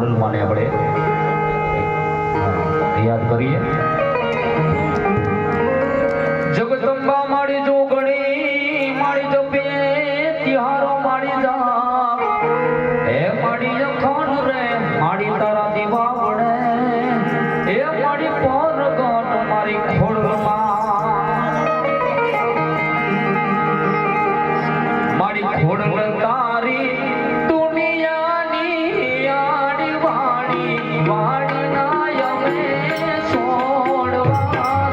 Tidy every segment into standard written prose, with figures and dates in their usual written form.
ખોડલમાને આપણે યાદ કરીએ. જગદંબા મારી જોગણી મારી જપે તિહારો મારી જા હે મારી અખાન રે મારી તારા દીવા વડે હે મારી પરગટ મારી ખોડલમાં મારી ખોડલ તારી દુનિયાની આડી વાડી વાડી ના અમે છોડવા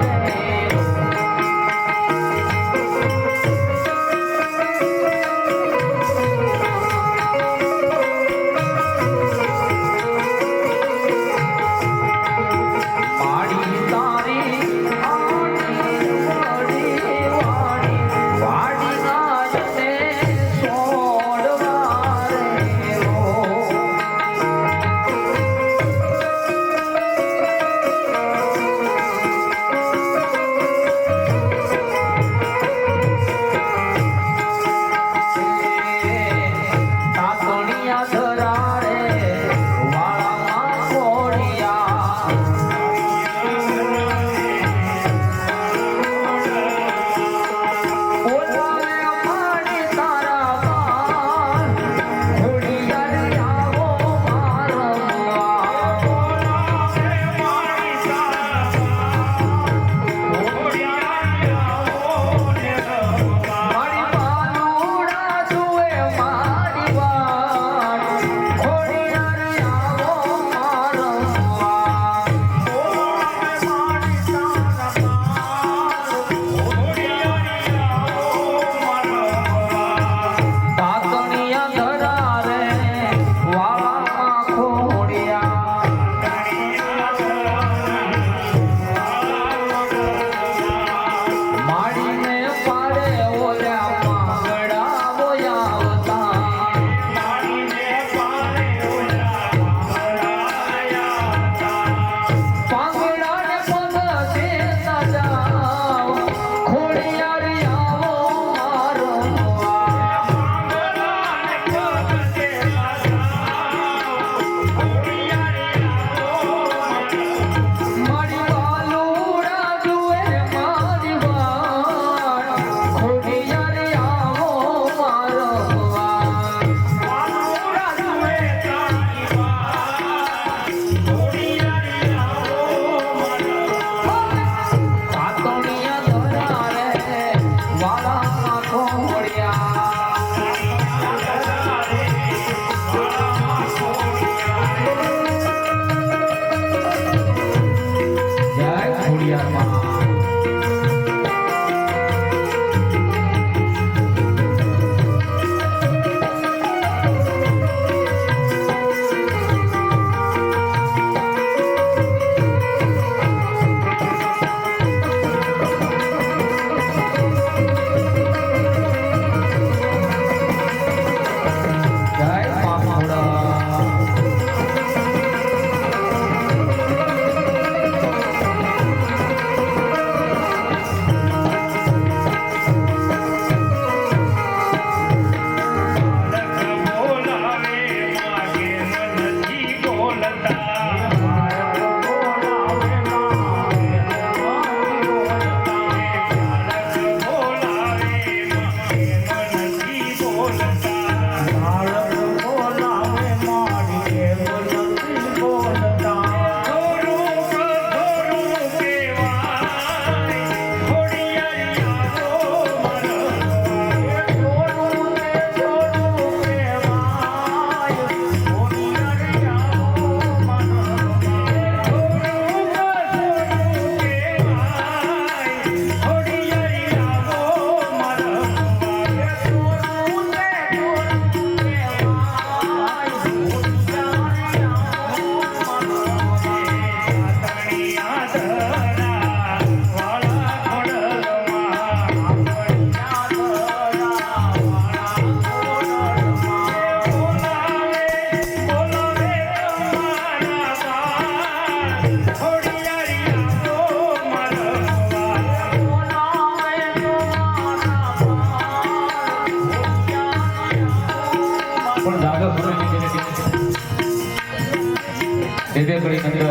ઘડી અંદર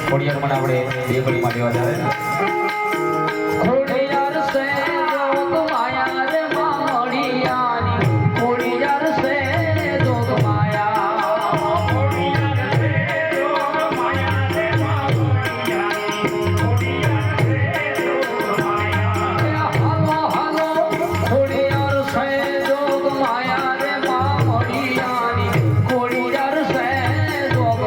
ખોડિયાર મને આપણે બે ઘડીમાં લેવા જાય ખોડિયાર સે જોગ માયા રે મામડિયાની ખોડિયાર સે જોગ માયા ખોડિયાર સે જોગ માયા રે મામડિયાની ખોડિયાર સે જોગ માયા હાલો હાલો ખોડિયાર સે જોગ માયા રે મામડિયાની ખોડિયાર સે જોગ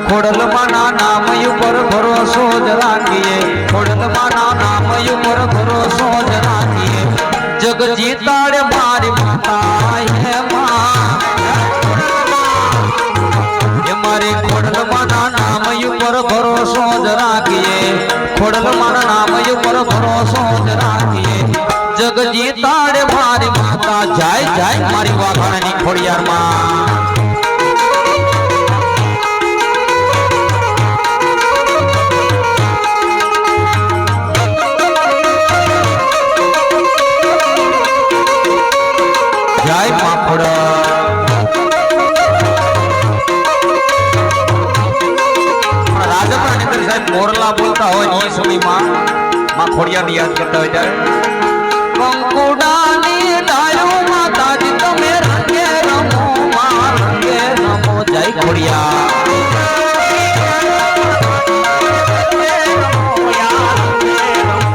ખોડલમાના નામ ઉપર ભરોસો જ રાખીએ ખોડલમાના નામ ઉપર ભરોસો જ રાખીએ જગ જીતાડે મારી માતા હે માં એ મારે ખોડલમાના નામ ઉપર ભરોસો જ રાખીએ ખોડલમાના નામ ઉપર ભરોસો જ રાખીએ જગ જીતાડે મારી માતા જાય જાય મારી વાઘાણી ખોડિયાર માં મોરલા બોલતા હોય એ સમયમાં માં ખોડિયાર યાદ કરતા હોય ત્યારે કંકુડાની ડાયો માતાજી તમે રંગે રમો માં રંગે રમો જય ખોડિયાર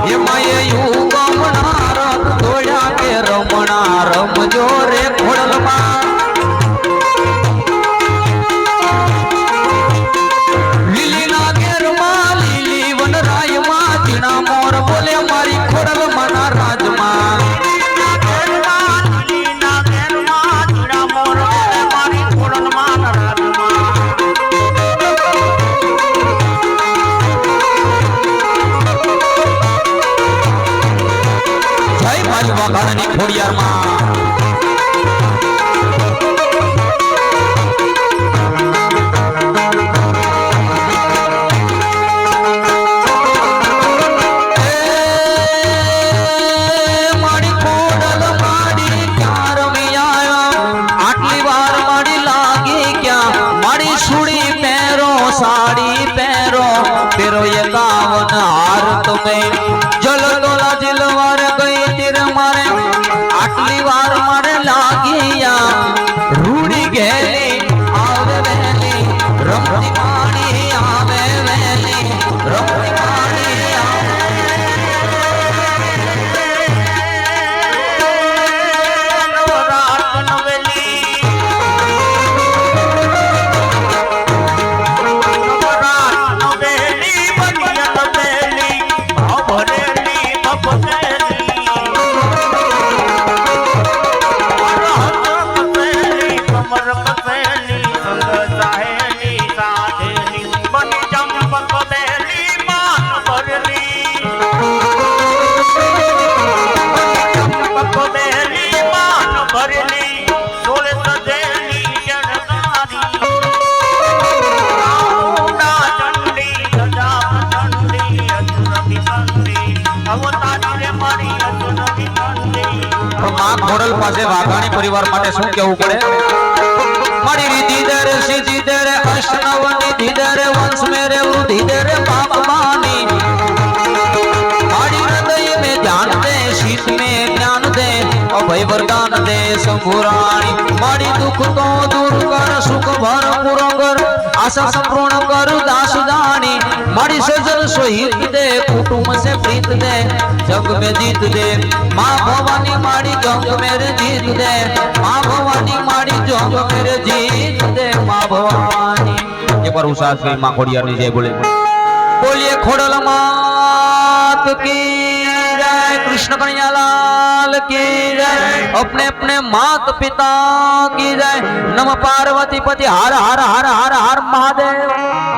એમાં એ યુગમના રથ દોડ્યા કે રમણા રમજો રે ખોડલમાં બોલે મારી ખોડલ માના રાજમાં જય મારી વાઘાણી ખોડિયારમાં ગઈ જલ તોલા જીલવાર ગઈ તીર મારે આટલી વાર મારે લાગીયા રૂડી ગેલી આવે વેલી રમતી પાણી આવે વેલી રમતી પાણી ખોડલ પાસે વાઘાણી પરિવાર માટે શું કહેવું પડે મારી રીતિ દર સીધી દર અષ્ટનવ નિધિ દર વંશ મેરે વૃદ્ધિ દર પાપ માની मारी हृदय में ध्यान दे शीत में ज्ञान दे अभय वरदान दे शंभुराणी मारी दुख तो दूर कर सुख भरपूर कर आशा संपूर्ण कर दास दानी मारी सजल सोहित दे कुटुंब से प्रीत दे जग में जीत दे माँ भवानी मारी जग मेरे जीत दे माँ भवानी मारी जग मेरे जीत दे माँ भवानी एक बार उस आज माँ खोड़ियार ने जय बोले बोलिए खोड़ल मात की जय कृष्ण कन्हैया लाल की जय अपने अपने मात पिता की जय नम पार्वती पति हर हर हर हर हर महादेव।